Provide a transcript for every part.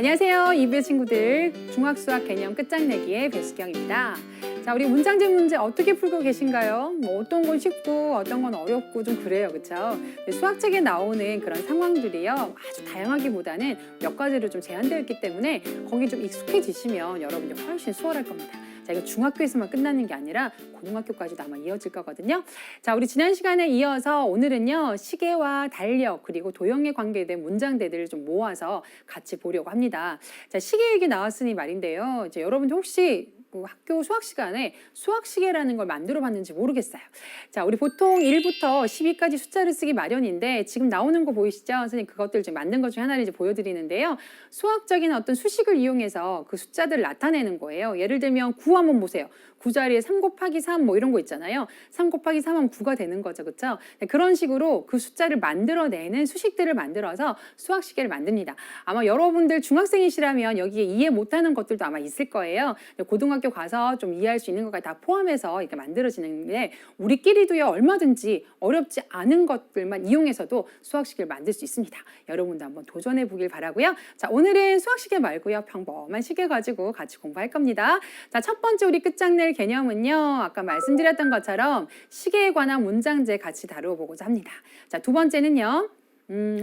안녕하세요. 이브의 친구들. 중학수학 개념 끝장내기의 배수경입니다. 자, 우리 문장제 문제 어떻게 풀고 계신가요? 뭐 어떤 건 쉽고 어떤 건 어렵고 좀 그래요. 그렇죠? 수학책에 나오는 그런 상황들이요. 아주 다양하기보다는 몇 가지로 좀 제한되어 있기 때문에 거기 좀 익숙해지시면 여러분이 훨씬 수월할 겁니다. 자, 이거 중학교에서만 끝나는 게 아니라 고등학교까지도 아마 이어질 거거든요. 자, 우리 지난 시간에 이어서 오늘은요, 시계와 달력 그리고 도형에 관계된 문장대들을 좀 모아서 같이 보려고 합니다. 자, 시계 얘기 나왔으니 말인데요. 이제 여러분들 혹시 학교 수학 시간에 수학 시계라는 걸 만들어 봤는지 모르겠어요. 자, 우리 보통 1부터 12까지 숫자를 쓰기 마련인데 지금 나오는 거 보이시죠? 선생님 그것들 좀 만든 것 중에 하나를 이제 보여드리는데요. 수학적인 어떤 수식을 이용해서 그 숫자들을 나타내는 거예요. 예를 들면 9 한번 보세요. 9 자리에 3 곱하기 3 뭐 이런 거 있잖아요. 3 곱하기 3 하면 9가 되는 거죠. 그렇죠? 그런 식으로 그 숫자를 만들어내는 수식들을 만들어서 수학 시계를 만듭니다. 아마 여러분들 중학생이시라면 여기에 이해 못하는 것들도 아마 있을 거예요. 고등학교 가서 좀 이해할 수 있는 것까지 다 포함해서 이렇게 만들어지는데 우리끼리도요 얼마든지 어렵지 않은 것들만 이용해서도 수학 시계를 만들 수 있습니다. 여러분도 한번 도전해 보길 바라고요. 자, 오늘은 수학 시계 말고요 평범한 시계 가지고 같이 공부할 겁니다. 자, 첫 번째 우리 끝장낼 개념은요. 아까 말씀드렸던 것처럼 시계에 관한 문장제 같이 다루어 보고자 합니다. 자, 두 번째는요.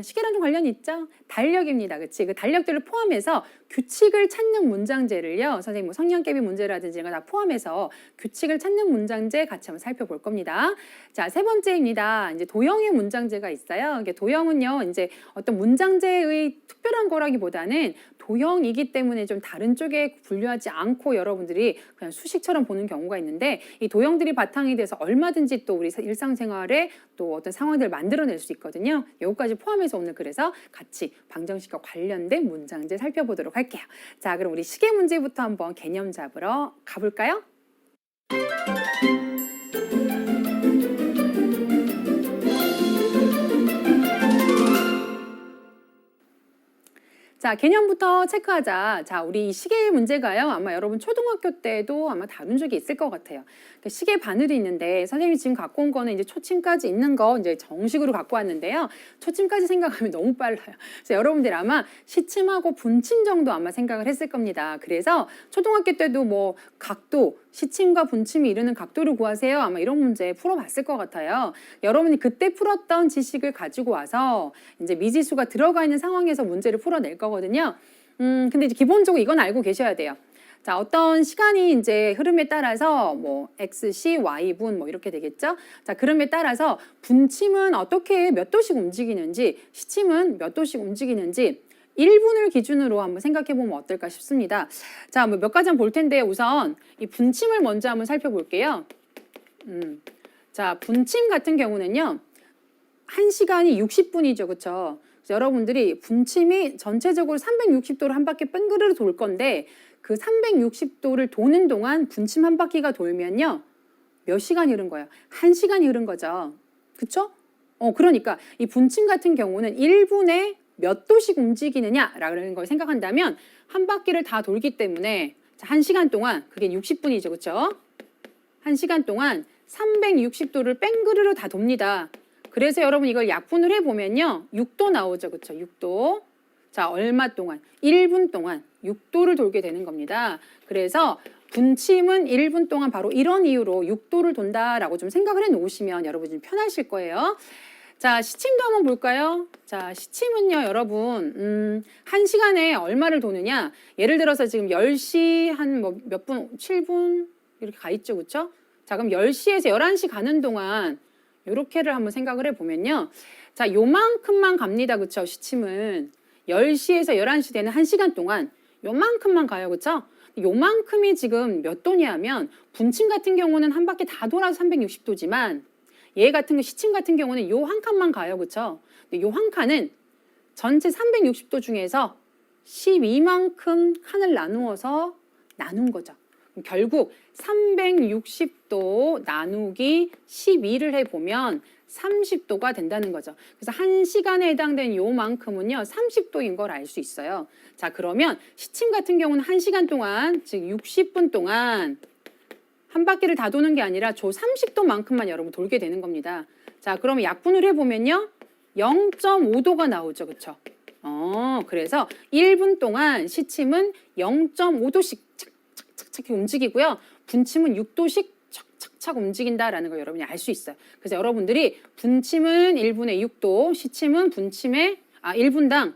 시계랑 좀 관련이 있죠? 달력입니다. 그치? 그 달력들을 포함해서 규칙을 찾는 문장제를요. 선생님 뭐 성량개비 문제라든지 이런 거 다 포함해서 규칙을 찾는 문장제 같이 한번 살펴볼 겁니다. 자, 세 번째입니다. 이제 도형의 문장제가 있어요. 이게 도형은요. 이제 어떤 문장제의 특별한 거라기보다는 도형이기 때문에 좀 다른 쪽에 분류하지 않고 여러분들이 그냥 수식처럼 보는 경우가 있는데 이 도형들이 바탕이 돼서 얼마든지 또 우리 일상생활에 또 어떤 상황들을 만들어낼 수 있거든요. 여기까지 포함해서 오늘 그래서 같이 방정식과 관련된 문장제 살펴보도록 할게요. 자, 그럼 우리 시계 문제부터 한번 개념 잡으러 가볼까요? 자, 개념부터 체크하자. 자, 우리 시계 문제가요. 아마 여러분 초등학교 때도 아마 다룬 적이 있을 것 같아요. 시계 바늘이 있는데 선생님이 지금 갖고 온 거는 이제 초침까지 있는 거 이제 정식으로 갖고 왔는데요. 초침까지 생각하면 너무 빨라요. 그래서 여러분들 아마 시침하고 분침 정도 아마 생각을 했을 겁니다. 그래서 초등학교 때도 뭐 각도, 시침과 분침이 이루는 각도를 구하세요. 아마 이런 문제 풀어봤을 것 같아요. 여러분이 그때 풀었던 지식을 가지고 와서 이제 미지수가 들어가 있는 상황에서 문제를 풀어낼 거거든요. 근데 이제 기본적으로 이건 알고 계셔야 돼요. 자, 어떤 시간이 이제 흐름에 따라서 뭐 xc, y분 뭐 이렇게 되겠죠? 자, 그럼에 따라서 분침은 어떻게 몇 도씩 움직이는지, 시침은 몇 도씩 움직이는지 1분을 기준으로 한번 생각해 보면 어떨까 싶습니다. 자, 뭐 몇 가지 한번 볼 텐데 우선 이 분침을 먼저 한번 살펴볼게요. 자, 분침 같은 경우는요. 1시간이 60분이죠. 그렇죠? 여러분들이 분침이 전체적으로 360도를 한 바퀴 뺑그르르 돌 건데 그 360도를 도는 동안 분침 한 바퀴가 돌면요. 몇 시간이 흐른 거예요? 1시간이 흐른 거죠. 그렇죠? 그러니까 이 분침 같은 경우는 1분에 몇 도씩 움직이느냐라는 걸 생각한다면 한 바퀴를 다 돌기 때문에 1시간 동안 그게 60분이죠. 그렇죠? 1시간 동안 360도를 뺑그르르 다 돕니다. 그래서 여러분 이걸 약분을 해보면요. 6도 나오죠. 그렇죠? 6도. 자, 얼마 동안? 1분 동안 6도를 돌게 되는 겁니다. 그래서 분침은 1분 동안 바로 이런 이유로 6도를 돈다라고 좀 생각을 해 놓으시면 여러분이 좀 편하실 거예요. 자, 시침도 한번 볼까요? 자, 시침은요, 여러분, 1시간에 얼마를 도느냐? 예를 들어서 지금 10시 한 뭐 몇 분, 7분 이렇게 가 있죠. 그렇죠? 자, 그럼 10시에서 11시 가는 동안 요렇게를 한번 생각을 해보면요. 자, 요만큼만 갑니다. 그쵸? 시침은. 10시에서 11시 되는 1시간 동안 요만큼만 가요. 그쵸? 요만큼이 지금 몇 도냐면 분침 같은 경우는 한 바퀴 다 돌아서 360도지만 얘 같은 거 시침 같은 경우는 요 한 칸만 가요. 그쵸? 근데 요 한 칸은 전체 360도 중에서 12만큼 칸을 나누어서 나눈 거죠. 결국 360도 나누기 12를 해보면 30도가 된다는 거죠. 그래서 1시간에 해당되는 요만큼은요 30도인 걸 알 수 있어요. 자, 그러면 시침 같은 경우는 1시간 동안 즉 60분 동안 한 바퀴를 다 도는 게 아니라 조 30도만큼만 여러분 돌게 되는 겁니다. 자, 그러면 약분을 해보면요 0.5도가 나오죠. 그렇죠? 그래서 1분 동안 시침은 0.5도씩 착착착착 움직이고요. 분침은 6도씩 착착착 움직인다라는 걸 여러분이 알 수 있어요. 그래서 여러분들이 분침은 1분에 6도, 시침은 1분당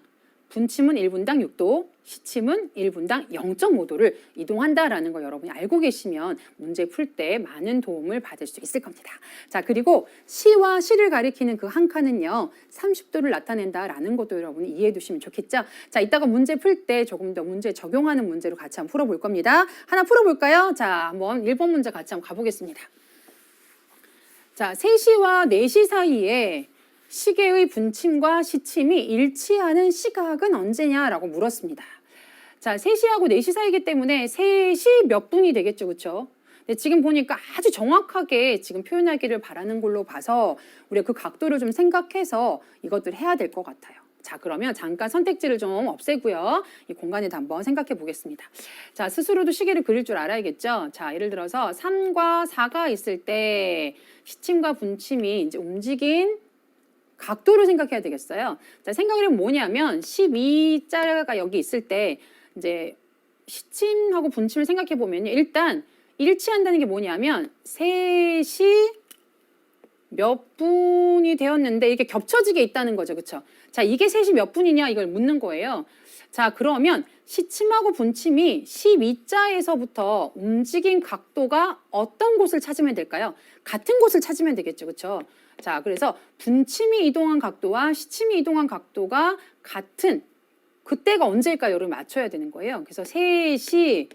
분침은 1분당 6도, 시침은 1분당 0.5도를 이동한다라는 걸 여러분이 알고 계시면 문제 풀 때 많은 도움을 받을 수 있을 겁니다. 자, 그리고 시와 시를 가리키는 그 한 칸은요, 30도를 나타낸다라는 것도 여러분이 이해해 두시면 좋겠죠. 자, 이따가 문제 풀 때 조금 더 문제 적용하는 문제로 같이 한번 풀어볼 겁니다. 하나 풀어볼까요? 자, 한번 1번 문제 같이 한번 가보겠습니다. 자, 3시와 4시 사이에 시계의 분침과 시침이 일치하는 시각은 언제냐라고 물었습니다. 자, 3시하고 4시 사이기 때문에 3시 몇 분이 되겠죠, 그렇죠? 근데 지금 보니까 아주 정확하게 지금 표현하기를 바라는 걸로 봐서 우리가 그 각도를 좀 생각해서 이것들 해야 될 것 같아요. 자, 그러면 잠깐 선택지를 좀 없애고요. 이 공간에도 한번 생각해 보겠습니다. 자, 스스로도 시계를 그릴 줄 알아야겠죠. 자, 예를 들어서 3과 4가 있을 때 시침과 분침이 이제 움직인 각도를 생각해야 되겠어요. 자, 생각을 해보면 뭐냐면 12자가 여기 있을 때 이제 시침하고 분침을 생각해 보면요. 일단 일치한다는 게 뭐냐면 3시 몇 분이 되었는데 이게 겹쳐지게 있다는 거죠. 그렇죠? 자, 이게 3시 몇 분이냐 이걸 묻는 거예요. 자, 그러면 시침하고 분침이 12자에서부터 움직인 각도가 어떤 곳을 찾으면 될까요? 같은 곳을 찾으면 되겠죠. 그렇죠? 자, 그래서 분침이 이동한 각도와 시침이 이동한 각도가 같은 그때가 언제일까요? 여러분 맞춰야 되는 거예요. 그래서 3시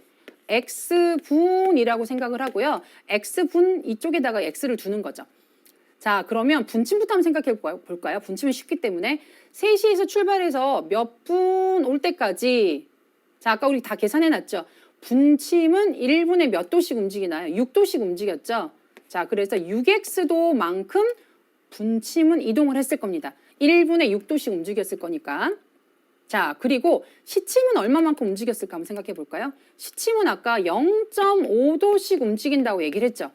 X분이라고 생각을 하고요. X분 이쪽에다가 X를 두는 거죠. 자, 그러면 분침부터 한번 생각해 볼까요? 분침은 쉽기 때문에 3시에서 출발해서 몇 분 올 때까지 자, 아까 우리 다 계산해 놨죠? 분침은 1분에 몇 도씩 움직이나요? 6도씩 움직였죠? 자, 그래서 6X도만큼 분침은 이동을 했을 겁니다. 1분에 6도씩 움직였을 거니까. 자, 그리고 시침은 얼마만큼 움직였을까 한번 생각해 볼까요? 시침은 아까 0.5도씩 움직인다고 얘기를 했죠.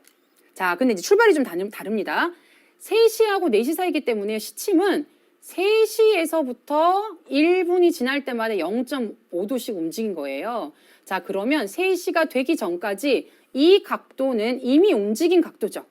자, 근데 이제 출발이 좀 다릅니다. 3시하고 4시 사이기 때문에 시침은 3시에서부터 1분이 지날 때마다 0.5도씩 움직인 거예요. 자, 그러면 3시가 되기 전까지 이 각도는 이미 움직인 각도죠.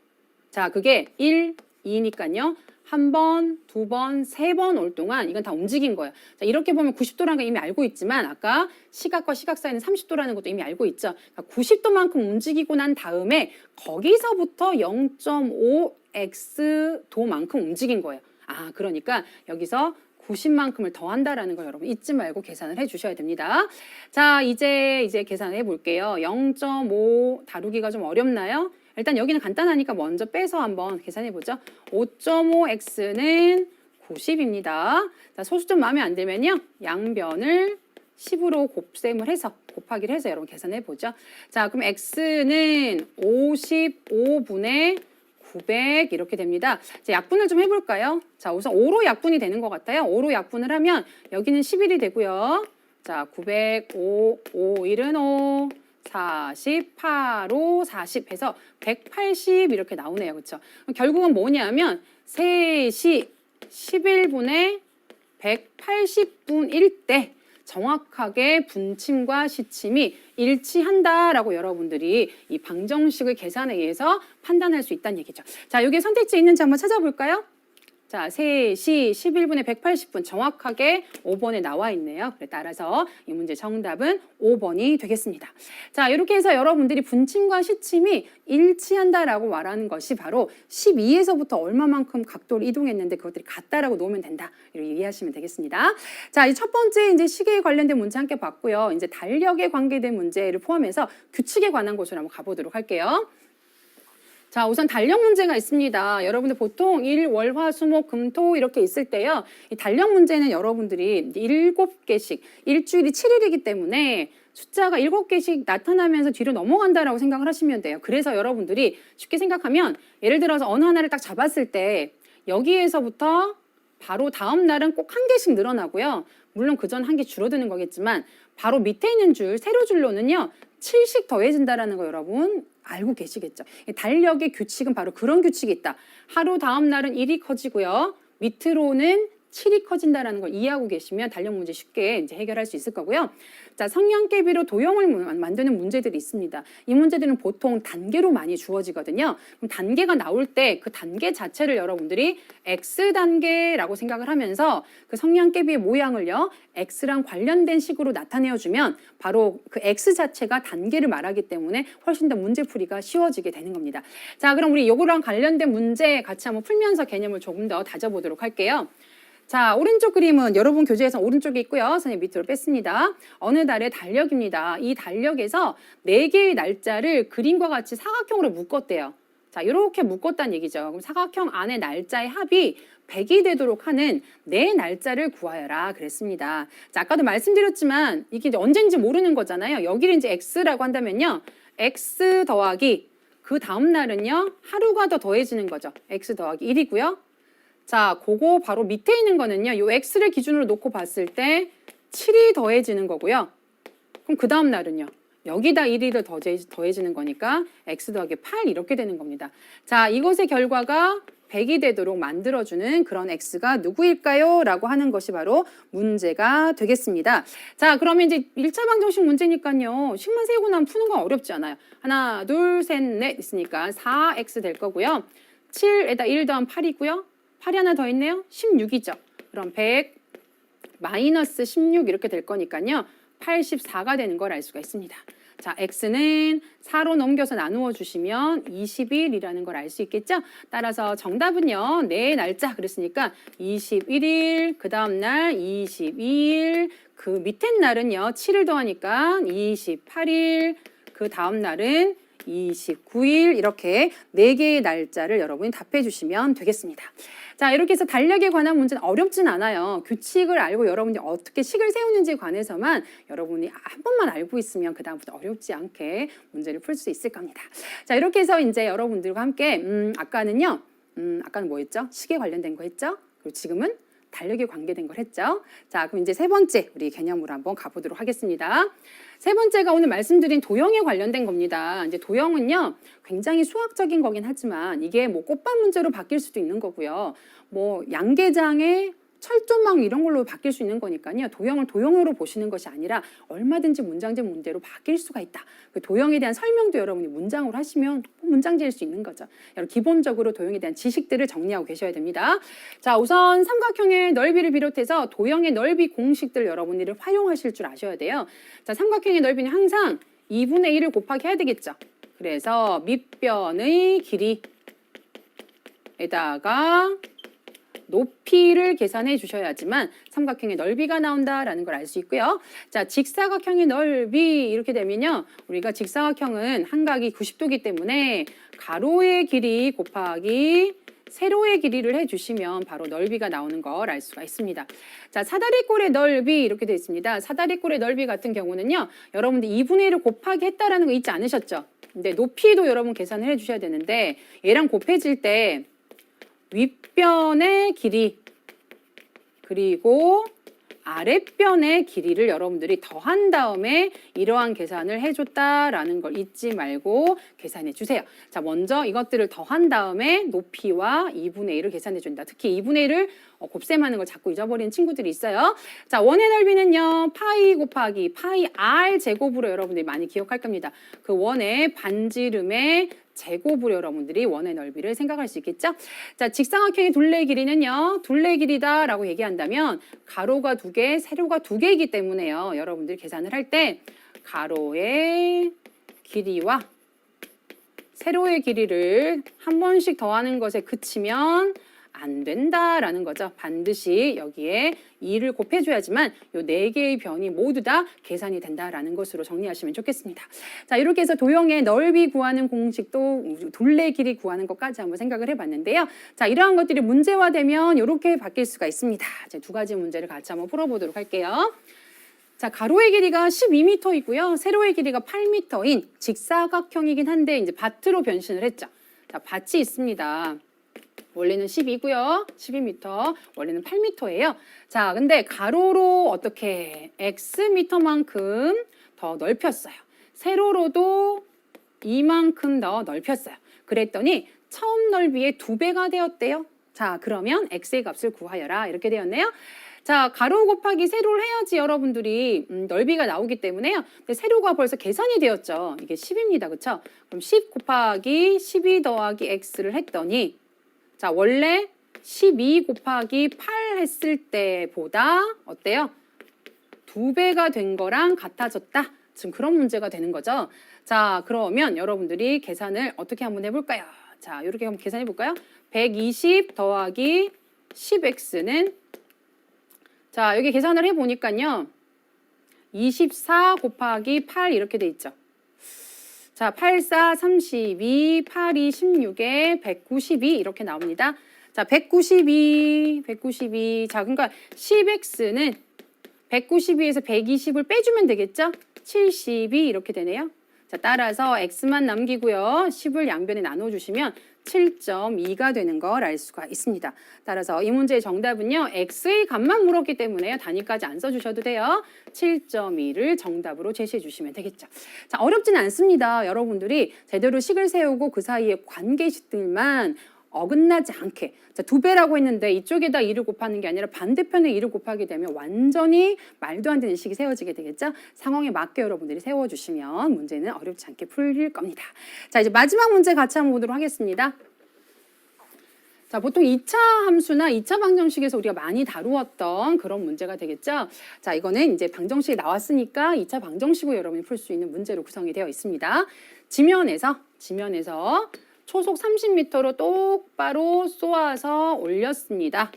자, 그게 1, 2니까요. 한 번, 두 번, 세 번 올 동안 이건 다 움직인 거예요. 자, 이렇게 보면 90도라는 거 이미 알고 있지만 아까 시각과 시각 사이는 30도라는 것도 이미 알고 있죠. 그러니까 90도만큼 움직이고 난 다음에 거기서부터 0.5x도만큼 움직인 거예요. 아, 그러니까 여기서 90만큼을 더한다라는 걸 여러분 잊지 말고 계산을 해 주셔야 됩니다. 자, 이제 계산해 볼게요. 0.5 다루기가 좀 어렵나요? 일단 여기는 간단하니까 먼저 빼서 한번 계산해 보죠. 5.5x는 90입니다. 자, 소수점 마음에 안 들면요. 양변을 10으로 곱셈을 해서 곱하기를 해서 여러분 계산해 보죠. 자, 그럼 x는 55분의 900 이렇게 됩니다. 자, 약분을 좀 해볼까요? 자, 우선 5로 약분이 되는 것 같아요. 5로 약분을 하면 여기는 11이 되고요. 자, 900, 5, 5, 1은 5, 40, 8호 40 해서 180 이렇게 나오네요. 그렇죠? 결국은 뭐냐면 3시 11분에 180분일 때 정확하게 분침과 시침이 일치한다라고 여러분들이 이 방정식을 계산에 의해서 판단할 수 있다는 얘기죠. 자, 여기 선택지 있는지 한번 찾아볼까요? 자, 3시 11분에 180분 정확하게 5번에 나와 있네요. 따라서 이 문제 정답은 5번이 되겠습니다. 자, 이렇게 해서 여러분들이 분침과 시침이 일치한다라고 말하는 것이 바로 12에서부터 얼마만큼 각도를 이동했는데 그것들이 같다라고 놓으면 된다. 이렇게 이해하시면 되겠습니다. 자, 이 첫 번째 이제 시계에 관련된 문제 함께 봤고요. 이제 달력에 관계된 문제를 포함해서 규칙에 관한 곳으로 한번 가보도록 할게요. 자, 우선 달력 문제가 있습니다. 여러분들 보통 일, 월, 화, 수, 목, 금, 토 이렇게 있을 때요. 이 달력 문제는 여러분들이 7개씩, 일주일이 7일이기 때문에 숫자가 7개씩 나타나면서 뒤로 넘어간다라고 생각을 하시면 돼요. 그래서 여러분들이 쉽게 생각하면 예를 들어서 어느 하나를 딱 잡았을 때 여기에서부터 바로 다음 날은 꼭 한 개씩 늘어나고요. 물론 그 전 한 개 줄어드는 거겠지만 바로 밑에 있는 줄, 세로 줄로는요. 7씩 더해진다라는 거 여러분 알고 계시겠죠? 달력의 규칙은 바로 그런 규칙이 있다. 하루 다음 날은 1이 커지고요. 밑으로는 7이 커진다라는 걸 이해하고 계시면 달력 문제 쉽게 이제 해결할 수 있을 거고요. 자, 성냥개비로 도형을 만드는 문제들이 있습니다. 이 문제들은 보통 단계로 많이 주어지거든요. 그럼 단계가 나올 때 그 단계 자체를 여러분들이 X 단계라고 생각을 하면서 그 성냥개비의 모양을요, X랑 관련된 식으로 나타내어 주면 바로 그 X 자체가 단계를 말하기 때문에 훨씬 더 문제풀이가 쉬워지게 되는 겁니다. 자, 그럼 우리 요거랑 관련된 문제 같이 한번 풀면서 개념을 조금 더 다져보도록 할게요. 자, 오른쪽 그림은 여러분 교재에서 오른쪽에 있고요. 선생님 밑으로 뺐습니다. 어느 달의 달력입니다. 이 달력에서 4개의 날짜를 그림과 같이 사각형으로 묶었대요. 자, 이렇게 묶었다는 얘기죠. 그럼 사각형 안에 날짜의 합이 100이 되도록 하는 4날짜를 구하여라 그랬습니다. 자, 아까도 말씀드렸지만 이게 이제 언젠지 모르는 거잖아요. 여기를 이제 X라고 한다면요. X 더하기 그 다음 날은요. 하루가 더 더해지는 거죠. X 더하기 1이고요. 자, 그거 바로 밑에 있는 거는요. 요 X를 기준으로 놓고 봤을 때 7이 더해지는 거고요. 그럼 그 다음 날은요. 여기다 1이 더해지는 거니까 X 더하기 8 이렇게 되는 겁니다. 자, 이것의 결과가 100이 되도록 만들어주는 그런 X가 누구일까요? 라고 하는 것이 바로 문제가 되겠습니다. 자, 그러면 이제 1차 방정식 문제니까요. 식만 세우고 나면 푸는 건 어렵지 않아요. 하나, 둘, 셋, 넷 있으니까 4X 될 거고요. 7에다 1 더하면 8이고요. 8이 하나 더 있네요. 16이죠. 그럼 100 마이너스 16 이렇게 될 거니까요. 84가 되는 걸 알 수가 있습니다. 자, X는 4로 넘겨서 나누어 주시면 21이라는 걸 알 수 있겠죠? 따라서 정답은요. 네 날짜 그랬으니까 21일, 그 다음 날 22일, 그 밑에 날은요. 7을 더하니까 28일, 그 다음 날은 29일 이렇게 4개의 날짜를 여러분이 답해 주시면 되겠습니다. 자, 이렇게 해서 달력에 관한 문제는 어렵진 않아요. 규칙을 알고 여러분이 어떻게 식을 세우는지에 관해서만 여러분이 한 번만 알고 있으면 그 다음부터 어렵지 않게 문제를 풀 수 있을 겁니다. 자, 이렇게 해서 이제 여러분들과 함께 아까는 뭐였죠? 시계 관련된 거 했죠? 그리고 지금은 달력에 관계된 걸 했죠. 자, 그럼 이제 세 번째 우리 개념으로 한번 가보도록 하겠습니다. 세 번째가 오늘 말씀드린 도형에 관련된 겁니다. 이제 도형은요, 굉장히 수학적인 거긴 하지만 이게 뭐 꽃밭 문제로 바뀔 수도 있는 거고요. 뭐 양계장의 철조망 이런 걸로 바뀔 수 있는 거니까요. 도형을 도형으로 보시는 것이 아니라 얼마든지 문장제 문제로 바뀔 수가 있다. 그 도형에 대한 설명도 여러분이 문장으로 하시면 문장제일 수 있는 거죠. 여러분 기본적으로 도형에 대한 지식들을 정리하고 계셔야 됩니다. 자, 우선 삼각형의 넓이를 비롯해서 도형의 넓이 공식들 여러분들이 활용하실 줄 아셔야 돼요. 자, 삼각형의 넓이는 항상 2분의 1을 곱하기 해야 되겠죠. 그래서 밑변의 길이에다가 높이를 계산해 주셔야지만 삼각형의 넓이가 나온다라는 걸 알 수 있고요. 자, 직사각형의 넓이 이렇게 되면요. 우리가 직사각형은 한각이 90도이기 때문에 가로의 길이 곱하기 세로의 길이를 해주시면 바로 넓이가 나오는 걸 알 수가 있습니다. 자, 사다리꼴의 넓이 이렇게 되어 있습니다. 사다리꼴의 넓이 같은 경우는요. 여러분들 2분의 1을 곱하기 했다라는 거 잊지 않으셨죠? 근데 높이도 여러분 계산을 해주셔야 되는데 얘랑 곱해질 때 윗변의 길이 그리고 아랫변의 길이를 여러분들이 더한 다음에 이러한 계산을 해줬다라는 걸 잊지 말고 계산해 주세요. 자, 먼저 이것들을 더한 다음에 높이와 2분의 1을 계산해 준다. 특히 2분의 1을 곱셈하는 걸 자꾸 잊어버리는 친구들이 있어요. 자, 원의 넓이는요. 파이 곱하기 파이 r 제곱으로 여러분들이 많이 기억할 겁니다. 그 원의 반지름의 제곱으로 여러분들이 원의 넓이를 생각할 수 있겠죠? 자, 직사각형의 둘레 길이는요. 둘레 길이다라고 얘기한다면 가로가 2개, 세로가 2개이기 때문에요. 여러분들이 계산을 할 때 가로의 길이와 세로의 길이를 한 번씩 더하는 것에 그치면 안 된다라는 거죠. 반드시 여기에 2를 곱해줘야지만 요 4개의 변이 모두 다 계산이 된다라는 것으로 정리하시면 좋겠습니다. 자, 이렇게 해서 도형의 넓이 구하는 공식도 둘레 길이 구하는 것까지 한번 생각을 해봤는데요. 자, 이러한 것들이 문제화되면 이렇게 바뀔 수가 있습니다. 이제 2가지 문제를 같이 한번 풀어보도록 할게요. 자, 가로의 길이가 12m이고요. 세로의 길이가 8m인 직사각형이긴 한데 이제 밭으로 변신을 했죠. 자, 밭이 있습니다. 원래는 10이고요. 12m, 원래는 8m예요. 자, 근데 가로로 어떻게 Xm만큼 더 넓혔어요. 세로로도 이만큼 더 넓혔어요. 그랬더니 처음 넓이의 2배가 되었대요. 자, 그러면 x의 값을 구하여라. 이렇게 되었네요. 자, 가로 곱하기 세로를 해야지 여러분들이 넓이가 나오기 때문에요. 근데 세로가 벌써 계산이 되었죠. 이게 10입니다. 그렇죠? 그럼 10 곱하기 12 더하기 x를 했더니 자, 원래 12 곱하기 8 했을 때보다 어때요? 2배가 된 거랑 같아졌다. 지금 그런 문제가 되는 거죠. 자, 그러면 여러분들이 계산을 어떻게 한번 해볼까요? 자, 이렇게 한번 계산해 볼까요? 120 더하기 10x는 자, 여기 계산을 해보니까요. 24 곱하기 8 이렇게 돼 있죠. 자, 8, 4, 32, 8, 2, 16에 192 이렇게 나옵니다. 자, 192. 자, 그러니까 10x는 192에서 120을 빼주면 되겠죠? 72 이렇게 되네요. 자, 따라서 x만 남기고요. 10을 양변에 나눠주시면 7.2가 되는 걸 알 수가 있습니다. 따라서 이 문제의 정답은요. x의 값만 물었기 때문에 단위까지 안 써주셔도 돼요. 7.2를 정답으로 제시해 주시면 되겠죠. 자, 어렵진 않습니다. 여러분들이 제대로 식을 세우고 그 사이에 관계식들만 어긋나지 않게 자, 2배라고 했는데 이쪽에다 2를 곱하는 게 아니라 반대편에 2를 곱하게 되면 완전히 말도 안 되는 식이 세워지게 되겠죠. 상황에 맞게 여러분들이 세워주시면 문제는 어렵지 않게 풀릴 겁니다. 자, 이제 마지막 문제 같이 한번 보도록 하겠습니다. 자, 보통 2차 함수나 2차 방정식에서 우리가 많이 다루었던 그런 문제가 되겠죠. 자, 이거는 이제 방정식이 나왔으니까 2차 방정식으로 여러분이 풀 수 있는 문제로 구성이 되어 있습니다. 지면에서 초속 30m로 똑바로 쏘아서 올렸습니다.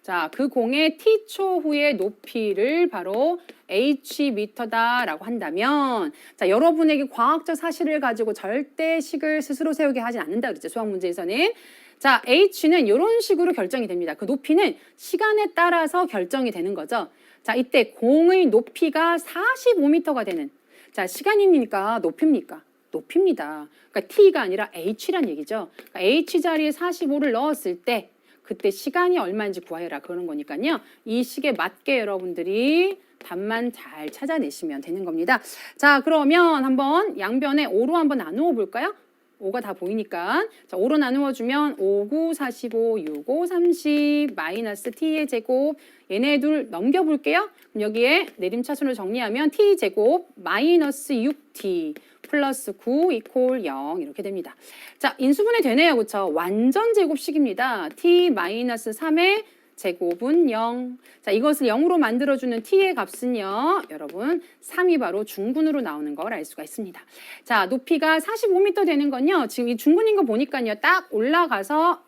자, 그 공의 t초 후의 높이를 바로 hm다라고 한다면 자, 여러분에게 과학적 사실을 가지고 절대 식을 스스로 세우게 하진 않는다 그랬죠. 수학 문제에서는. 자, h는 이런 식으로 결정이 됩니다. 그 높이는 시간에 따라서 결정이 되는 거죠. 자, 이때 공의 높이가 45m가 되는 자, 시간이니까 높입니까? 높입니다. 그러니까 t가 아니라 h란 얘기죠. 그러니까 h 자리에 45를 넣었을 때 그때 시간이 얼마인지 구하여라 그러는 거니까요. 이 식에 맞게 여러분들이 답만 잘 찾아내시면 되는 겁니다. 자, 그러면 한번 양변에 5로 한번 나누어 볼까요? 5가 다 보이니까. 자, 5로 나누어 주면 5, 9, 45, 6, 5, 30, 마이너스 t의 제곱. 얘네 둘 넘겨볼게요. 그럼 여기에 내림차순을 정리하면 t 제곱 마이너스 6t 플러스 9 이퀄 0 이렇게 됩니다. 자, 인수분해 되네요. 그렇죠? 완전 제곱식입니다. t 마이너스 3의 제곱은 0. 자, 이것을 0으로 만들어주는 t의 값은요. 여러분 3이 바로 중근으로 나오는 걸 알 수가 있습니다. 자, 높이가 45m 되는 건요. 지금 이 중근인 거 보니까요. 딱 올라가서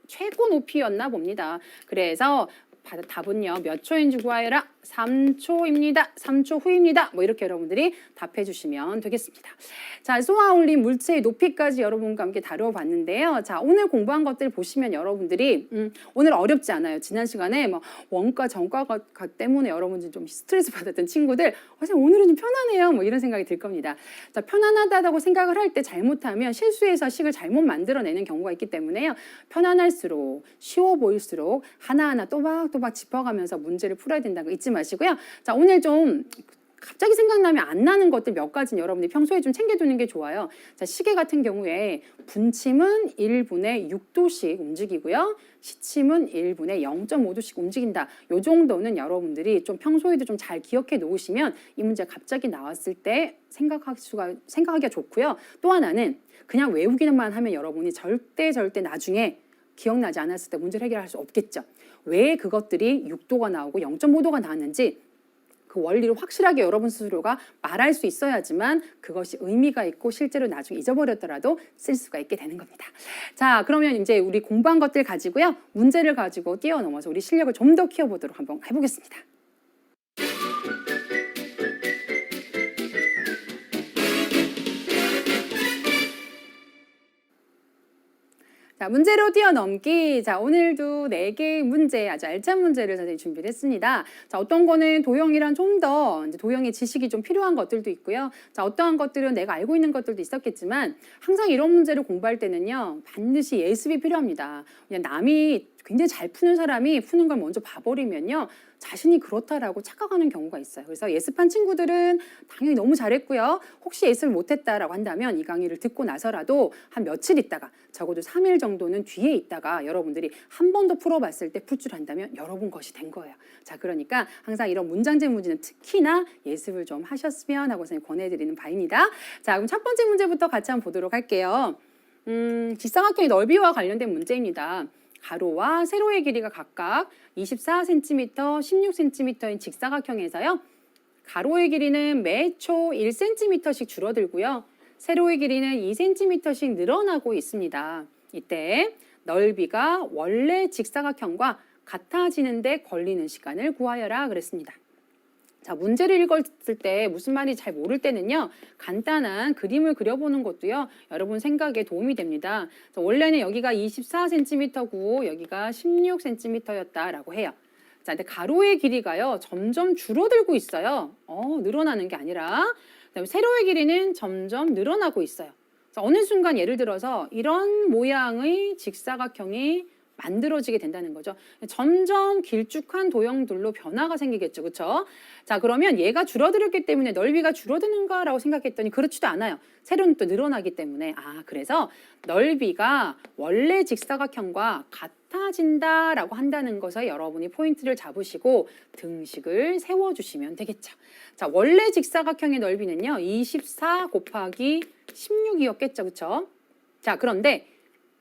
최고 높이였나 봅니다. 그래서 답은요. 몇 초인지 구하여라. 3초입니다. 3초 후입니다. 뭐 이렇게 여러분들이 답해 주시면 되겠습니다. 자, 쏘아올린 물체의 높이까지 여러분과 함께 다뤄봤는데요. 자, 오늘 공부한 것들 보시면 여러분들이 오늘 어렵지 않아요. 지난 시간에 뭐 원가, 전과가 때문에 여러분들이 좀 스트레스 받았던 친구들 선생님 오늘은 좀 편하네요. 뭐 이런 생각이 들 겁니다. 자, 편안하다고 생각을 할 때 잘못하면 실수해서 식을 잘못 만들어내는 경우가 있기 때문에요. 편안할수록 쉬워 보일수록 하나하나 또박또박 짚어가면서 문제를 풀어야 된다는 거 잊지 마시고요. 자, 오늘 좀 갑자기 생각나면 안 나는 것들 몇 가지는 여러분들이 평소에 좀 챙겨두는 게 좋아요. 자, 시계 같은 경우에 분침은 1분에 6도씩 움직이고요. 시침은 1분에 0.5도씩 움직인다. 요 정도는 여러분들이 좀 평소에도 좀 잘 기억해 놓으시면 이 문제가 갑자기 나왔을 때 생각하기가 좋고요. 또 하나는 그냥 외우기만 하면 여러분이 절대 나중에 기억나지 않았을 때 문제를 해결할 수 없겠죠. 왜 그것들이 6도가 나오고 0.5도가 나왔는지 그 원리를 확실하게 여러분 스스로가 말할 수 있어야지만 그것이 의미가 있고 실제로 나중에 잊어버렸더라도 쓸 수가 있게 되는 겁니다. 자, 그러면 이제 우리 공부한 것들 가지고요. 문제를 가지고 뛰어넘어서 우리 실력을 좀 더 키워보도록 한번 해보겠습니다. 자, 문제로 뛰어넘기. 자, 오늘도 4개의 문제, 아주 알찬 문제를 선생님이 준비를 했습니다. 자, 어떤 거는 도형이랑 좀 더 도형의 지식이 좀 필요한 것들도 있고요. 자, 어떠한 것들은 내가 알고 있는 것들도 있었겠지만 항상 이런 문제를 공부할 때는요. 반드시 예습이 필요합니다. 그냥 남이 굉장히 잘 푸는 사람이 푸는 걸 먼저 봐버리면요. 자신이 그렇다라고 착각하는 경우가 있어요. 그래서 예습한 친구들은 당연히 너무 잘했고요. 혹시 예습을 못했다라고 한다면 이 강의를 듣고 나서라도 한 며칠 있다가 적어도 3일 정도는 뒤에 있다가 여러분들이 한 번 더 풀어봤을 때 풀 줄 안다면 여러분 것이 된 거예요. 자, 그러니까 항상 이런 문장제 문제는 특히나 예습을 좀 하셨으면 하고 선생님 권해드리는 바입니다. 자, 그럼 첫 번째 문제부터 같이 한번 보도록 할게요. 직사각형의 넓이와 관련된 문제입니다. 가로와 세로의 길이가 각각 24cm, 16cm인 직사각형에서요. 가로의 길이는 매 초 1cm씩 줄어들고요. 세로의 길이는 2cm씩 늘어나고 있습니다. 이때 넓이가 원래 직사각형과 같아지는데 걸리는 시간을 구하여라 그랬습니다. 자, 문제를 읽었을 때 무슨 말인지 잘 모를 때는요. 간단한 그림을 그려보는 것도요. 여러분 생각에 도움이 됩니다. 자, 원래는 여기가 24cm고 여기가 16cm였다라고 해요. 자, 근데 가로의 길이가요. 점점 줄어들고 있어요. 늘어나는 게 아니라. 그다음에 세로의 길이는 점점 늘어나고 있어요. 자, 어느 순간 예를 들어서 이런 모양의 직사각형이 만들어지게 된다는 거죠. 점점 길쭉한 도형들로 변화가 생기겠죠. 그렇죠? 자, 그러면 얘가 줄어들었기 때문에 넓이가 줄어드는가라고 생각했더니 그렇지도 않아요. 세로는 또 늘어나기 때문에. 그래서 넓이가 원래 직사각형과 같아진다라고 한다는 것에 여러분이 포인트를 잡으시고 등식을 세워주시면 되겠죠. 자, 원래 직사각형의 넓이는요. 24 곱하기 16이었겠죠. 그렇죠? 자, 그런데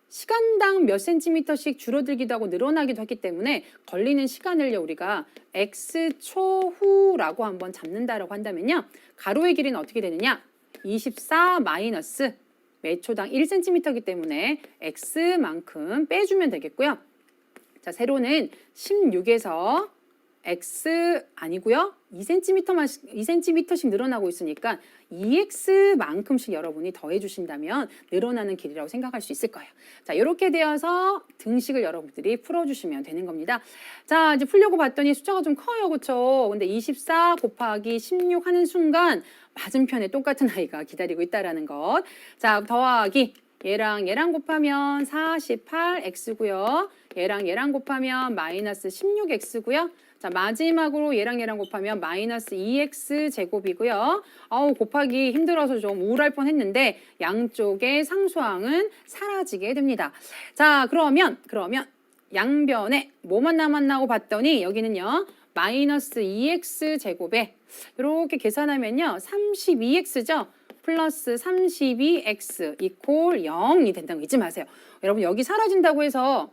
시간당 몇 센티미터씩 줄어들기도 하고 늘어나기도 했기 때문에 걸리는 시간을요 우리가 x초후라고 한번 잡는다라고 한다면요. 가로의 길이는 어떻게 되느냐? 24 마이너스 매 초당 1cm이기 때문에 x만큼 빼주면 되겠고요. 자, 세로는 16에서 x 아니고요. 2cm씩 늘어나고 있으니까 2x만큼씩 여러분이 더해 주신다면 늘어나는 길이라고 생각할 수 있을 거예요. 자, 이렇게 되어서 등식을 여러분들이 풀어주시면 되는 겁니다. 자, 이제 풀려고 봤더니 숫자가 좀 커요. 그렇죠? 근데 24 곱하기 16 하는 순간 맞은편에 똑같은 아이가 기다리고 있다라는 것. 자, 더하기 얘랑 곱하면 48x고요. 얘랑 곱하면 마이너스 16x고요. 자, 마지막으로 얘랑 곱하면 마이너스 2x 제곱이고요. 곱하기 힘들어서 좀 우울할 뻔했는데 양쪽의 상수항은 사라지게 됩니다. 자, 그러면 양변에 뭐만 남았나고 봤더니 여기는요. 마이너스 2x 제곱에 이렇게 계산하면요. 32x죠. 플러스 32x 이퀄 0이 된다는 거 잊지 마세요. 여러분 여기 사라진다고 해서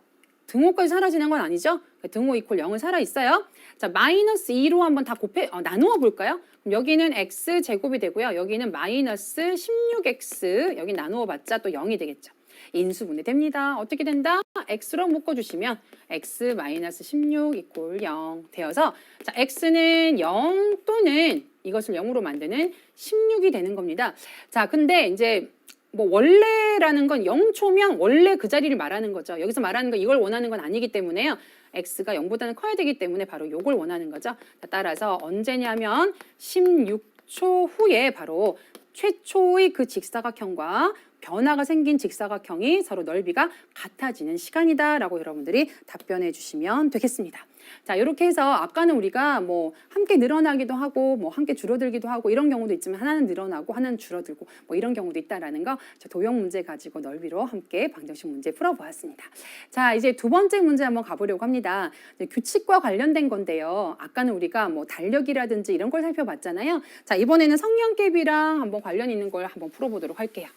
등호까지 사라지는 건 아니죠? 등호 이퀄 0은 살아있어요. 자, 마이너스 2로 한번 다 나누어 볼까요? 그럼 여기는 x 제곱이 되고요. 여기는 마이너스 16x 여기 나누어 봤자 또 0이 되겠죠. 인수분해 됩니다. 어떻게 된다? x로 묶어주시면 x 마이너스 16 이퀄 0 되어서 자, x는 0 또는 이것을 0으로 만드는 16이 되는 겁니다. 자, 근데 이제 뭐 원래라는 건 0초면 원래 그 자리를 말하는 거죠. 여기서 말하는 거 이걸 원하는 건 아니기 때문에요. x가 0보다는 커야 되기 때문에 바로 이걸 원하는 거죠. 따라서 언제냐면 16초 후에 바로 최초의 그 직사각형과 변화가 생긴 직사각형이 서로 넓이가 같아지는 시간이다라고 여러분들이 답변해 주시면 되겠습니다. 자, 이렇게 해서 아까는 우리가 뭐 함께 늘어나기도 하고 뭐 함께 줄어들기도 하고 이런 경우도 있지만 하나는 늘어나고 하나는 줄어들고 뭐 이런 경우도 있다라는 거 도형 문제 가지고 넓이로 함께 방정식 문제 풀어보았습니다. 자, 이제 두 번째 문제 한번 가보려고 합니다. 규칙과 관련된 건데요. 아까는 우리가 뭐 달력이라든지 이런 걸 살펴봤잖아요. 자, 이번에는 성량계비랑 한번 관련 있는 걸 한번 풀어보도록 할게요.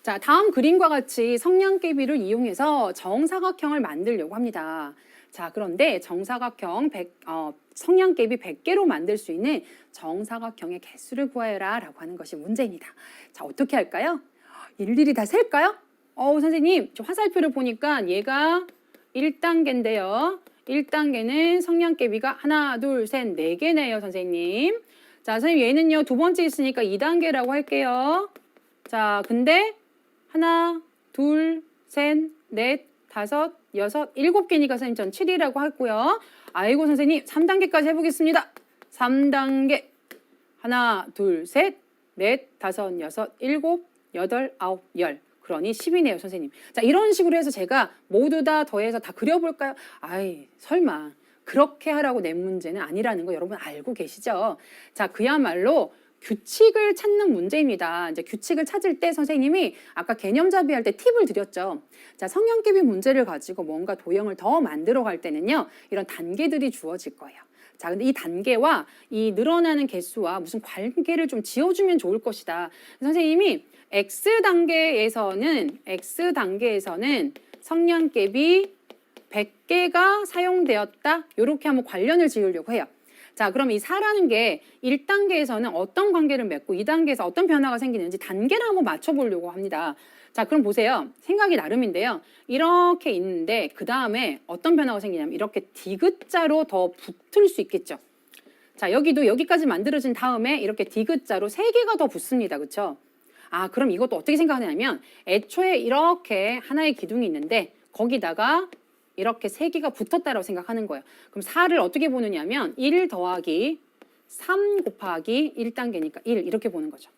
자, 다음 그림과 같이 성량계비를 이용해서 정사각형을 만들려고 합니다. 자, 그런데 정사각형 성량계비 100개로 만들 수 있는 정사각형의 개수를 구하여라 라고 하는 것이 문제입니다. 자, 어떻게 할까요? 일일이 다 셀까요? 선생님, 저 화살표를 보니까 얘가 1단계인데요. 1단계는 성량계비가 하나, 둘, 셋, 4개네요, 선생님. 자, 선생님 얘는요, 두 번째 있으니까 2단계라고 할게요. 자, 근데 하나, 둘, 셋, 넷, 다섯, 여섯, 7개니까 선생님 전 7이라고 하고요. 아이고 선생님 3단계까지 해보겠습니다. 3단계 하나, 둘, 셋, 넷, 다섯, 여섯, 7, 8, 9, 10. 그러니 10이네요, 선생님. 자, 이런 식으로 해서 제가 모두 다 더해서 다 그려볼까요? 아이, 설마. 그렇게 하라고 낸 문제는 아니라는 거 여러분 알고 계시죠? 자, 그야말로 규칙을 찾는 문제입니다. 이제 규칙을 찾을 때 선생님이 아까 개념 잡이할 때 팁을 드렸죠. 자, 성형개비 문제를 가지고 뭔가 도형을 더 만들어 갈 때는요, 이런 단계들이 주어질 거예요. 자, 근데 이 단계와 이 늘어나는 개수와 무슨 관계를 좀 지어주면 좋을 것이다. 선생님이 X 단계에서는 성냥개비 100개가 사용되었다. 이렇게 한번 관련을 지으려고 해요. 자, 그럼 이 4라는 게 1단계에서는 어떤 관계를 맺고 2단계에서 어떤 변화가 생기는지 단계를 한번 맞춰보려고 합니다. 자, 그럼 보세요. 생각이 나름인데요. 이렇게 있는데 그 다음에 어떤 변화가 생기냐면 이렇게 디귿자로 더 붙을 수 있겠죠. 자, 여기도 여기까지 만들어진 다음에 이렇게 디귿자로 3개가 더 붙습니다. 그렇죠? 아, 그럼 이것도 어떻게 생각하냐면 애초에 이렇게 하나의 기둥이 있는데 거기다가 이렇게 3개가 붙었다라고 생각하는 거예요. 그럼 4를 어떻게 보느냐면 1 더하기 3 곱하기 1단계니까 1 이렇게 보는 거죠.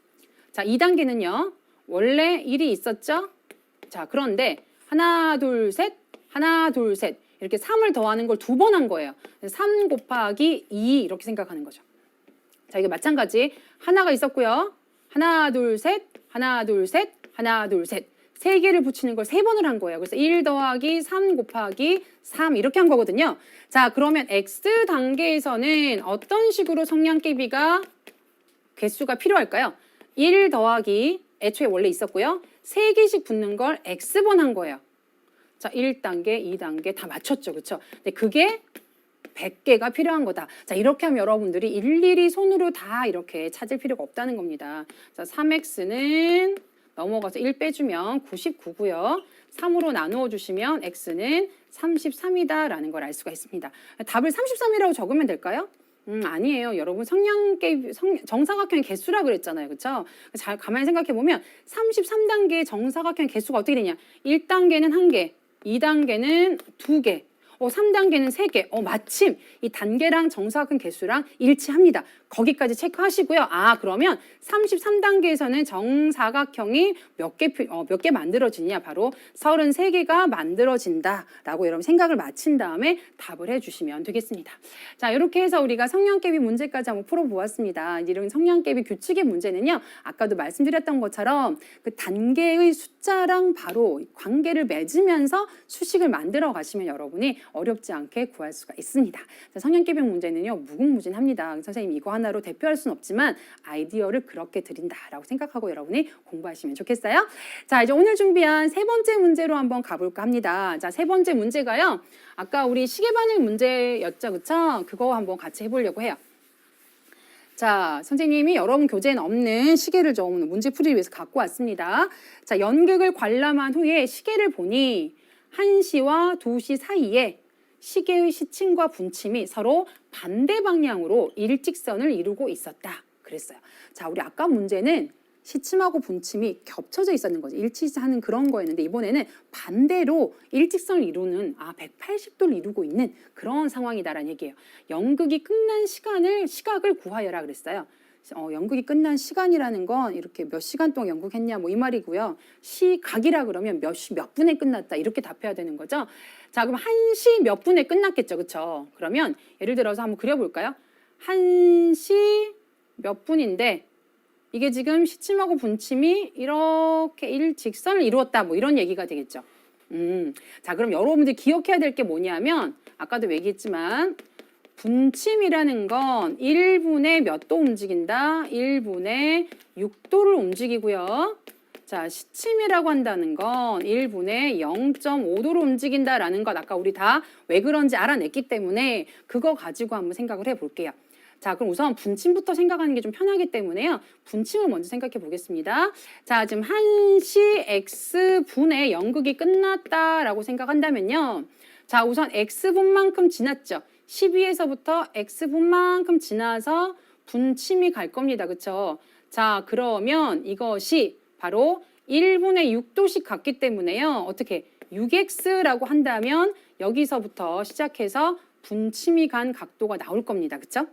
자, 2단계는요. 원래 1이 있었죠? 자, 그런데 하나, 둘, 셋, 하나, 둘, 셋 이렇게 3을 더하는 걸 2번 한 거예요. 3 곱하기 2 이렇게 생각하는 거죠. 자, 이게 마찬가지 하나가 있었고요. 하나, 둘, 셋, 하나, 둘, 셋, 하나, 둘, 셋. 3개를 붙이는 걸 3번을 한 거예요. 그래서 1 더하기 3 곱하기 3 이렇게 한 거거든요. 자, 그러면 X 단계에서는 어떤 식으로 성냥개비가 개수가 필요할까요? 1 더하기 애초에 원래 있었고요. 3개씩 붙는 걸 X번 한 거예요. 자, 1단계, 2단계 다 맞췄죠. 그렇죠? 근데 그게 100개가 필요한 거다. 자, 이렇게 하면 여러분들이 일일이 손으로 다 이렇게 찾을 필요가 없다는 겁니다. 자, 3X는 넘어가서 1 빼주면 99고요. 3으로 나누어 주시면 X는 33이다라는 걸 알 수가 있습니다. 답을 33이라고 적으면 될까요? 아니에요. 여러분 정사각형의 개수라 그랬잖아요. 그렇죠? 잘 가만히 생각해 보면 33단계의 정사각형 개수가 어떻게 되냐? 1단계는 1개, 2단계는 2개, 3단계는 3개. 마침 이 단계랑 정사각형 개수랑 일치합니다. 거기까지 체크하시고요. 아, 그러면 33단계에서는 정사각형이 몇 개 만들어지냐? 바로 33개가 만들어진다라고 여러분 생각을 마친 다음에 답을 해주시면 되겠습니다. 자, 이렇게 해서 우리가 성냥개비 문제까지 한번 풀어보았습니다. 이런 성냥개비 규칙의 문제는요. 아까도 말씀드렸던 것처럼 그 단계의 숫자랑 바로 관계를 맺으면서 수식을 만들어 가시면 여러분이 어렵지 않게 구할 수가 있습니다. 자, 성냥개비 문제는요. 무궁무진합니다. 선생님 이거 하나로 대표할 수는 없지만 아이디어를 그렇게 드린다라고 생각하고 여러분이 공부하시면 좋겠어요. 자, 이제 오늘 준비한 3번째 문제로 한번 가볼까 합니다. 자, 3번째 문제가요. 아까 우리 시계바늘 문제였죠. 그쵸? 그거 한번 같이 해보려고 해요. 자, 선생님이 여러분 교재에는 없는 시계를 좀 문제풀이를 위해서 갖고 왔습니다. 자, 연극을 관람한 후에 시계를 보니 1시와 2시 사이에 시계의 시침과 분침이 서로 반대 방향으로 일직선을 이루고 있었다. 그랬어요. 자, 우리 아까 문제는 시침하고 분침이 겹쳐져 있었는 거죠. 일치하는 그런 거였는데 이번에는 반대로 일직선을 이루는 180도를 이루고 있는 그런 상황이다라는 얘기예요. 연극이 끝난 시각을 구하여라 그랬어요. 연극이 끝난 시간이라는 건 이렇게 몇 시간 동안 연극했냐 뭐 이 말이고요. 시각이라 그러면 몇 분에 끝났다 이렇게 답해야 되는 거죠. 자, 그럼 1시 몇 분에 끝났겠죠. 그렇죠? 그러면 예를 들어서 한번 그려볼까요? 1시 몇 분인데 이게 지금 시침하고 분침이 이렇게 일직선을 이루었다 뭐 이런 얘기가 되겠죠. 자, 그럼 여러분들이 기억해야 될 게 뭐냐면 아까도 얘기했지만 분침이라는 건 1분에 몇 도 움직인다? 1분에 6도를 움직이고요. 자, 시침이라고 한다는 건 1분에 0.5도로 움직인다라는 것 아까 우리 다 왜 그런지 알아냈기 때문에 그거 가지고 한번 생각을 해볼게요. 자, 그럼 우선 분침부터 생각하는 게 좀 편하기 때문에요. 분침을 먼저 생각해 보겠습니다. 자, 지금 1시 X분에 연극이 끝났다라고 생각한다면요. 자, 우선 X분만큼 지났죠. 12에서부터 X분만큼 지나서 분침이 갈 겁니다. 그렇죠? 자, 그러면 이것이 바로 1분의 6도씩 갔기 때문에요. 어떻게 6X라고 한다면 여기서부터 시작해서 분침이 간 각도가 나올 겁니다. 그렇죠?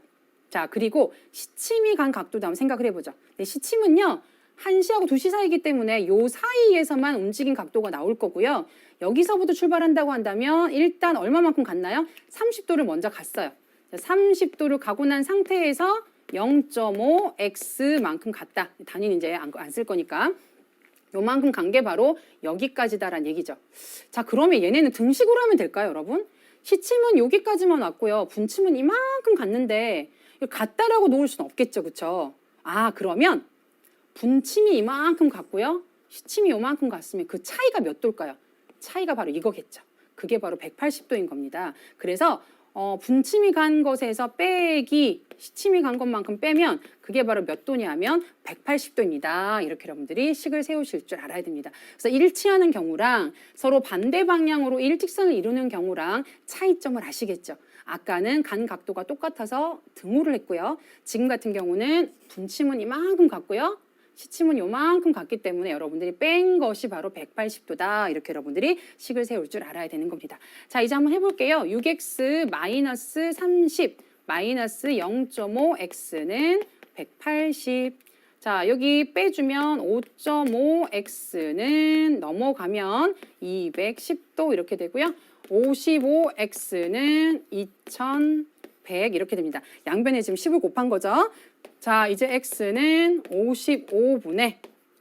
자, 그리고 시침이 간 각도도 한번 생각을 해보죠. 네, 시침은요. 1시하고 2시 사이이기 때문에 요 사이에서만 움직인 각도가 나올 거고요. 여기서부터 출발한다고 한다면 일단 얼마만큼 갔나요? 30도를 먼저 갔어요. 30도를 가고 난 상태에서 0.5x만큼 갔다. 단위는 이제 안 쓸 거니까. 요만큼 간 게 바로 여기까지다라는 얘기죠. 자, 그러면 얘네는 등식으로 하면 될까요, 여러분? 시침은 여기까지만 왔고요. 분침은 이만큼 갔는데 같다라고 놓을 수는 없겠죠, 그렇죠? 아, 그러면 분침이 이만큼 갔고요. 시침이 요만큼 갔으면 그 차이가 몇 도일까요? 차이가 바로 이거겠죠. 그게 바로 180도인 겁니다. 그래서 분침이 간 것에서 빼기 시침이 간 것만큼 빼면 그게 바로 몇 도냐면 180도입니다. 이렇게 여러분들이 식을 세우실 줄 알아야 됩니다. 그래서 일치하는 경우랑 서로 반대 방향으로 일직선을 이루는 경우랑 차이점을 아시겠죠. 아까는 간 각도가 똑같아서 등호를 했고요. 지금 같은 경우는 분침은 이만큼 갔고요. 시침은 요만큼 갔기 때문에 여러분들이 뺀 것이 바로 180도다. 이렇게 여러분들이 식을 세울 줄 알아야 되는 겁니다. 자, 이제 한번 해볼게요. 6x 마이너스 30 마이너스 0.5x는 180. 자, 여기 빼주면 5.5x는 넘어가면 210도 이렇게 되고요. 55x는 2100 이렇게 됩니다. 양변에 지금 10을 곱한 거죠. 자, 이제 x는 55분의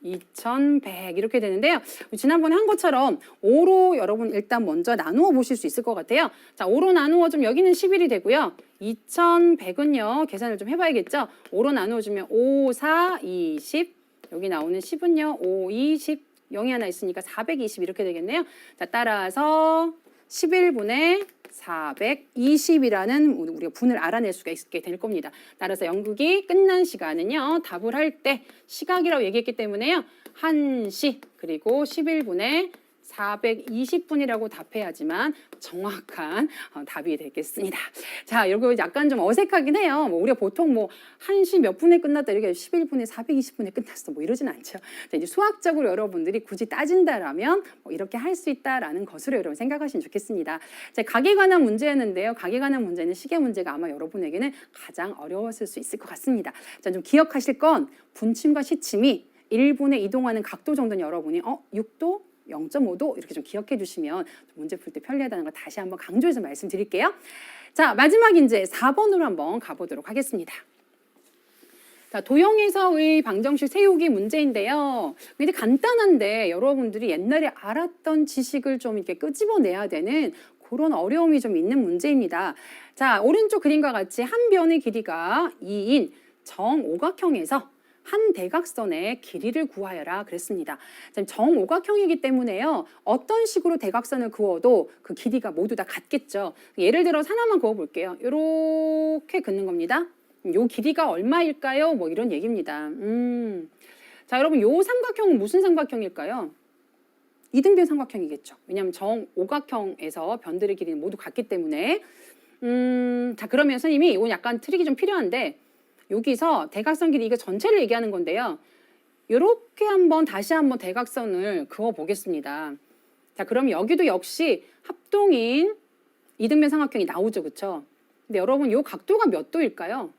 2100 이렇게 되는데요. 지난번에 한 것처럼 5로 여러분 일단 먼저 나누어 보실 수 있을 것 같아요. 자, 5로 나누어 좀 여기는 11이 되고요. 2100은요. 계산을 좀 해봐야겠죠. 5로 나누어주면 5, 4, 20 여기 나오는 10은요. 5, 20 0이 하나 있으니까 420 이렇게 되겠네요. 자, 따라서 11분의 420이라는 우리가 분을 알아낼 수가 있게 될 겁니다. 따라서 연극이 끝난 시간은요. 답을 할 때 시각이라고 얘기했기 때문에요. 1시 그리고 11분의 420분이라고 답해야지만 정확한 답이 되겠습니다. 자, 이거 약간 좀 어색하긴 해요. 뭐 우리가 보통 뭐 1시 몇 분에 끝났다 이렇게 11분에 420분에 끝났어 뭐 이러진 않죠. 자, 이제 수학적으로 여러분들이 굳이 따진다라면 뭐 이렇게 할 수 있다라는 것으로 여러분 생각하시면 좋겠습니다. 자, 각에 관한 문제였는데요. 각에 관한 문제는 시계 문제가 아마 여러분에게는 가장 어려웠을 수 있을 것 같습니다. 자, 좀 기억하실 건 분침과 시침이 1분에 이동하는 각도 정도는 여러분이 6도 0.5도 이렇게 좀 기억해 주시면 문제 풀 때 편리하다는 거 다시 한번 강조해서 말씀드릴게요. 자, 마지막 이제 4번으로 한번 가보도록 하겠습니다. 자, 도형에서의 방정식 세우기 문제인데요. 근데 간단한데 여러분들이 옛날에 알았던 지식을 좀 이렇게 끄집어내야 되는 그런 어려움이 좀 있는 문제입니다. 자, 오른쪽 그림과 같이 한 변의 길이가 2인 정오각형에서 한 대각선의 길이를 구하여라 그랬습니다. 정오각형이기 때문에요. 어떤 식으로 대각선을 그어도 그 길이가 모두 다 같겠죠. 예를 들어 하나만 그어볼게요. 이렇게 긋는 겁니다. 요 길이가 얼마일까요? 뭐 이런 얘기입니다. 자, 여러분 요 삼각형은 무슨 삼각형일까요? 이등변 삼각형이겠죠. 왜냐하면 정오각형에서 변들의 길이는 모두 같기 때문에 자, 그러면 선생님이 이건 약간 트릭이 좀 필요한데 여기서 대각선 길이 이거 전체를 얘기하는 건데요. 이렇게 다시 한번 대각선을 그어 보겠습니다. 자, 그럼 여기도 역시 합동인 이등변 삼각형이 나오죠, 그렇죠? 근데 여러분 이 각도가 몇 도일까요?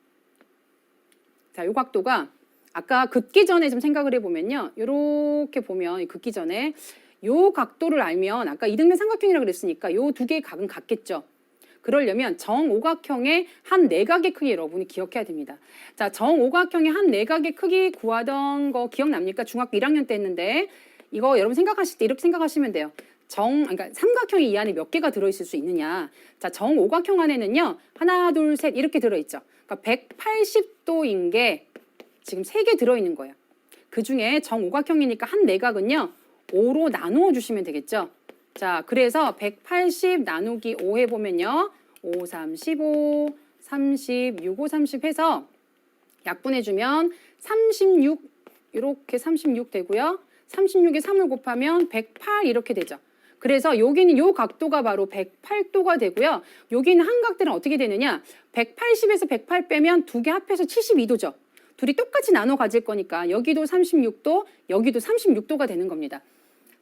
자, 이 각도가 아까 긋기 전에 좀 생각을 해보면요, 이렇게 보면 긋기 전에 이 각도를 알면 아까 이등변 삼각형이라고 그랬으니까 이 두 개의 각은 같겠죠. 그러려면 정오각형의 한 내각의 크기 여러분이 기억해야 됩니다. 자, 정오각형의 한 내각의 크기 구하던 거 기억납니까? 중학교 1학년 때 했는데 이거 여러분 생각하실 때 이렇게 생각하시면 돼요. 그러니까 삼각형이 이 안에 몇 개가 들어있을 수 있느냐. 자, 정오각형 안에는요. 하나, 둘, 셋 이렇게 들어있죠. 그러니까 180도인 게 지금 3개 들어있는 거예요. 그중에 정오각형이니까 한 내각은요. 5로 나누어 주시면 되겠죠. 자, 그래서 180 나누기 5 해보면요. 5, 3, 15, 30, 6, 5, 30 해서 약분해주면 36, 이렇게 36 되고요. 36에 3을 곱하면 108 이렇게 되죠. 그래서 여기는 요 각도가 바로 108도가 되고요. 여기는 한각들은 어떻게 되느냐. 180에서 108 빼면 두 개 합해서 72도죠. 둘이 똑같이 나눠 가질 거니까 여기도 36도, 여기도 36도가 되는 겁니다.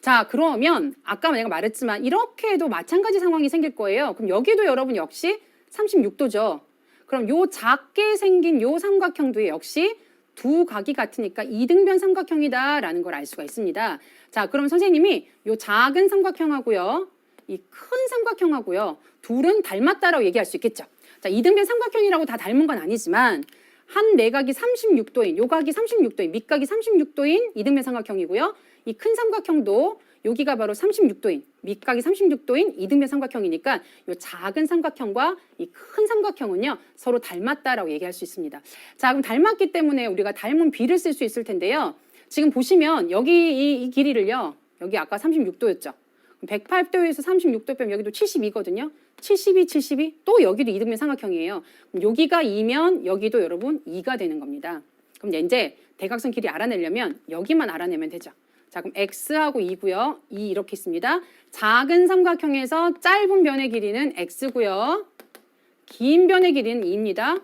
자, 그러면 아까 내가 말했지만 이렇게 해도 마찬가지 상황이 생길 거예요. 그럼 여기도 여러분 역시 36도죠. 그럼 요 작게 생긴 요 삼각형도 역시 두 각이 같으니까 이등변 삼각형이다라는 걸 알 수가 있습니다. 자, 그럼 선생님이 요 작은 삼각형하고요, 이 큰 삼각형하고요, 둘은 닮았다라고 얘기할 수 있겠죠. 자, 이등변 삼각형이라고 다 닮은 건 아니지만 한 내각이 36도인, 요 각이 36도인, 밑각이 36도인 이등변 삼각형이고요. 이 큰 삼각형도 여기가 바로 36도인, 밑각이 36도인 이등변 삼각형이니까 이 작은 삼각형과 이 큰 삼각형은요 서로 닮았다라고 얘기할 수 있습니다. 자, 그럼 닮았기 때문에 우리가 닮은 비를 쓸 수 있을 텐데요. 지금 보시면 여기 이 길이를요, 여기 아까 36도였죠. 108도에서 36도 빼면 여기도 72거든요. 72, 72, 또 여기도 이등변 삼각형이에요. 그럼 여기가 2면 여기도 여러분 2가 되는 겁니다. 그럼 이제 대각선 길이 알아내려면 여기만 알아내면 되죠. 자, 그럼 x하고 2고요. 2 이렇게 있습니다. 작은 삼각형에서 짧은 변의 길이는 x고요. 긴 변의 길이는 2입니다.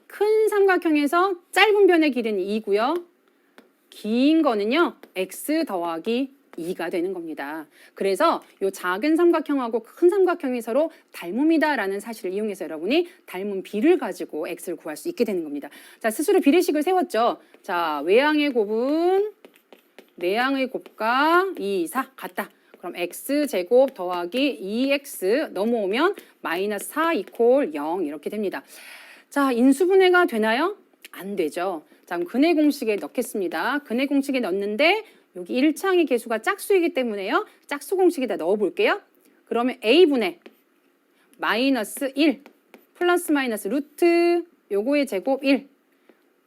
큰 삼각형에서 짧은 변의 길이는 2고요. 긴 거는요, x 더하기 2가 되는 겁니다. 그래서 이 작은 삼각형하고 큰 삼각형이 서로 닮음이다라는 사실을 이용해서 여러분이 닮은 비를 가지고 x를 구할 수 있게 되는 겁니다. 자, 스스로 비례식을 세웠죠. 자, 외항의 곱은 내항의 곱과 2, 4 같다. 그럼 x제곱 더하기 2x 넘어오면 마이너스 4 이퀄 0 이렇게 됩니다. 자, 인수분해가 되나요? 안 되죠. 자, 그럼 근해 공식에 넣겠습니다. 근해 공식에 넣는데 여기 1창의 개수가 짝수이기 때문에요. 짝수 공식에다 넣어볼게요. 그러면 a분의 마이너스 1 플러스 마이너스 루트 요거의 제곱 1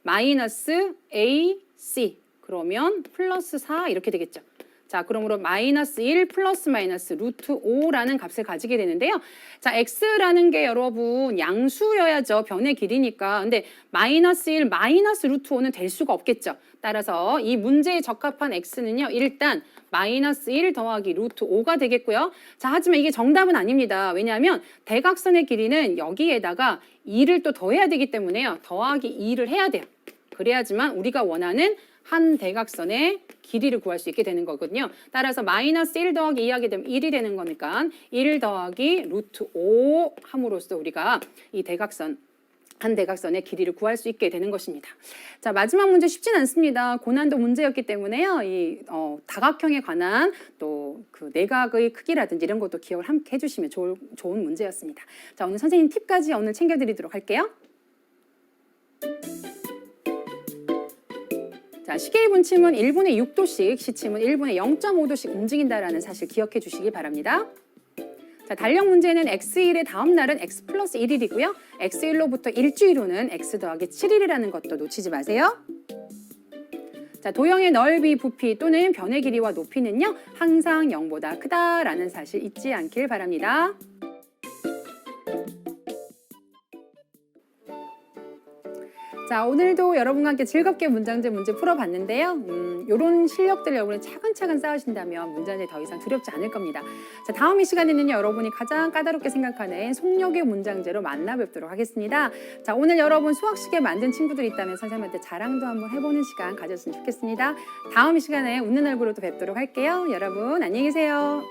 마이너스 ac 그러면 플러스 4 이렇게 되겠죠. 자, 그러므로 마이너스 1 플러스 마이너스 루트 5라는 값을 가지게 되는데요. 자, x라는 게 여러분 양수여야죠. 변의 길이니까. 근데 마이너스 1 마이너스 루트 5는 될 수가 없겠죠. 따라서 이 문제에 적합한 x는요. 일단 마이너스 1 더하기 루트 5가 되겠고요. 자, 하지만 이게 정답은 아닙니다. 왜냐하면 대각선의 길이는 여기에다가 2를 또 더해야 되기 때문에요. 더하기 2를 해야 돼요. 그래야지만 우리가 원하는 한 대각선의 길이를 구할 수 있게 되는 거거든요. 따라서 마이너스 1 더하기 2 하게 되면 1이 되는 거니까 1 더하기 루트 5 함으로써 우리가 이 대각선, 한 대각선의 길이를 구할 수 있게 되는 것입니다. 자, 마지막 문제 쉽진 않습니다. 고난도 문제였기 때문에요. 이 다각형에 관한 또 그 내각의 크기라든지 이런 것도 기억을 함께 해주시면 좋은 문제였습니다. 자, 오늘 선생님 팁까지 오늘 챙겨드리도록 할게요. 자, 시계의 분침은 1분에 6도씩, 시침은 1분에 0.5도씩 움직인다라는 사실 기억해 주시기 바랍니다. 자, 달력 문제는 x1의 다음 날은 x 플러스 1일이고요. x1로부터 일주일 후는 x 더하기 7일이라는 것도 놓치지 마세요. 자, 도형의 넓이, 부피 또는 변의 길이와 높이는요. 항상 0보다 크다라는 사실 잊지 않길 바랍니다. 자, 오늘도 여러분과 함께 즐겁게 문장제 문제 풀어봤는데요. 이런 실력들 여러분이 차근차근 쌓으신다면 문장제 더 이상 두렵지 않을 겁니다. 자, 다음 이 시간에는요, 여러분이 가장 까다롭게 생각하는 속력의 문장제로 만나 뵙도록 하겠습니다. 자, 오늘 여러분 수학시계 만든 친구들 있다면 선생님한테 자랑도 한번 해보는 시간 가졌으면 좋겠습니다. 다음 이 시간에 웃는 얼굴로 또 뵙도록 할게요. 여러분 안녕히 계세요.